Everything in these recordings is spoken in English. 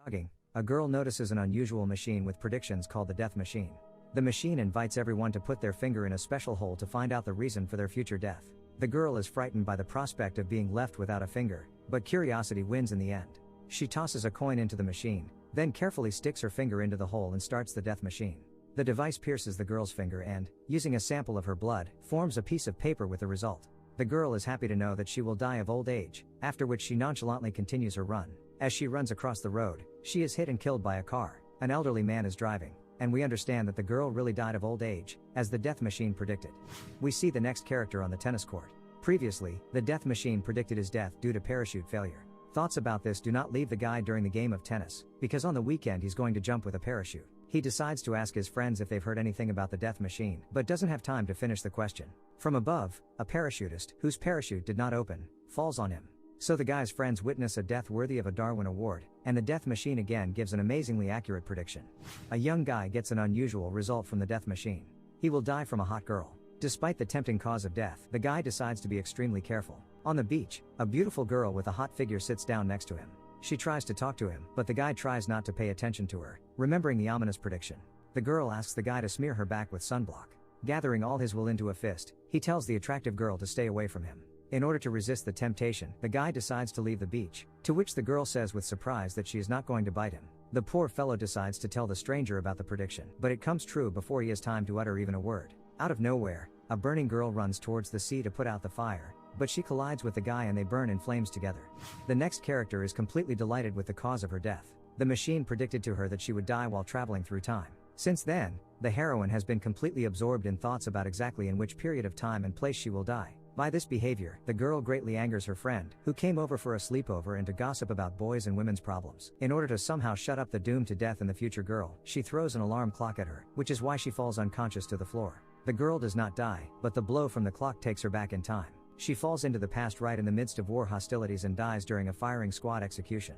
Jogging, a girl notices an unusual machine with predictions called the death machine. The machine invites everyone to put their finger in a special hole to find out the reason for their future death. The girl is frightened by the prospect of being left without a finger, but curiosity wins in the end. She tosses a coin into the machine, then carefully sticks her finger into the hole and starts the death machine. The device pierces the girl's finger and, using a sample of her blood, forms a piece of paper with the result. The girl is happy to know that she will die of old age, after which she nonchalantly continues her run. As she runs across the road, she is hit and killed by a car. An elderly man is driving, and we understand that the girl really died of old age, as the death machine predicted. We see the next character on the tennis court. Previously, the death machine predicted his death due to parachute failure. Thoughts about this do not leave the guy during the game of tennis, because on the weekend he's going to jump with a parachute. He decides to ask his friends if they've heard anything about the death machine, but doesn't have time to finish the question. From above, a parachutist, whose parachute did not open, falls on him. So the guy's friends witness a death worthy of a Darwin Award, and the death machine again gives an amazingly accurate prediction. A young guy gets an unusual result from the death machine. He will die from a hot girl. Despite the tempting cause of death, the guy decides to be extremely careful. On the beach, a beautiful girl with a hot figure sits down next to him. She tries to talk to him, but the guy tries not to pay attention to her, remembering the ominous prediction. The girl asks the guy to smear her back with sunblock. Gathering all his will into a fist, he tells the attractive girl to stay away from him. In order to resist the temptation, the guy decides to leave the beach, to which the girl says with surprise that she is not going to bite him. The poor fellow decides to tell the stranger about the prediction, but it comes true before he has time to utter even a word. Out of nowhere, a burning girl runs towards the sea to put out the fire, but she collides with the guy and they burn in flames together. The next character is completely delighted with the cause of her death. The machine predicted to her that she would die while traveling through time. Since then, the heroine has been completely absorbed in thoughts about exactly in which period of time and place she will die. By this behavior, the girl greatly angers her friend, who came over for a sleepover and to gossip about boys and women's problems. In order to somehow shut up the doomed to death in the future girl, she throws an alarm clock at her, which is why she falls unconscious to the floor. The girl does not die, but the blow from the clock takes her back in time. She falls into the past right in the midst of war hostilities and dies during a firing squad execution.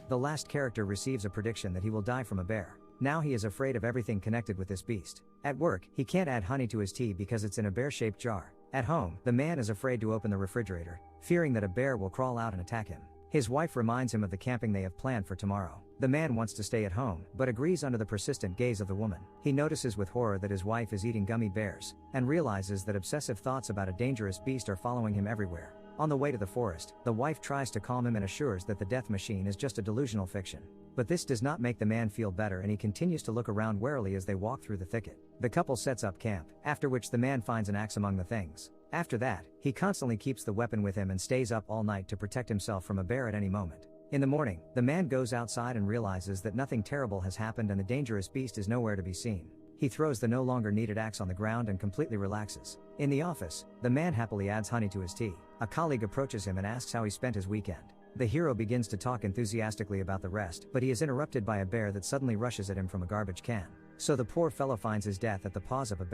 The last character receives a prediction that he will die from a bear. Now he is afraid of everything connected with this beast. At work, he can't add honey to his tea because it's in a bear-shaped jar. At home, the man is afraid to open the refrigerator, fearing that a bear will crawl out and attack him. His wife reminds him of the camping they have planned for tomorrow. The man wants to stay at home, but agrees under the persistent gaze of the woman. He notices with horror that his wife is eating gummy bears, and realizes that obsessive thoughts about a dangerous beast are following him everywhere. On the way to the forest, the wife tries to calm him and assures that the death machine is just a delusional fiction. But this does not make the man feel better and he continues to look around warily as they walk through the thicket. The couple sets up camp, after which the man finds an axe among the things. After that, he constantly keeps the weapon with him and stays up all night to protect himself from a bear at any moment. In the morning, the man goes outside and realizes that nothing terrible has happened and the dangerous beast is nowhere to be seen. He throws the no longer needed axe on the ground and completely relaxes. In the office, the man happily adds honey to his tea. A colleague approaches him and asks how he spent his weekend. The hero begins to talk enthusiastically about the rest, but he is interrupted by a bear that suddenly rushes at him from a garbage can. So the poor fellow finds his death at the paws of a bear.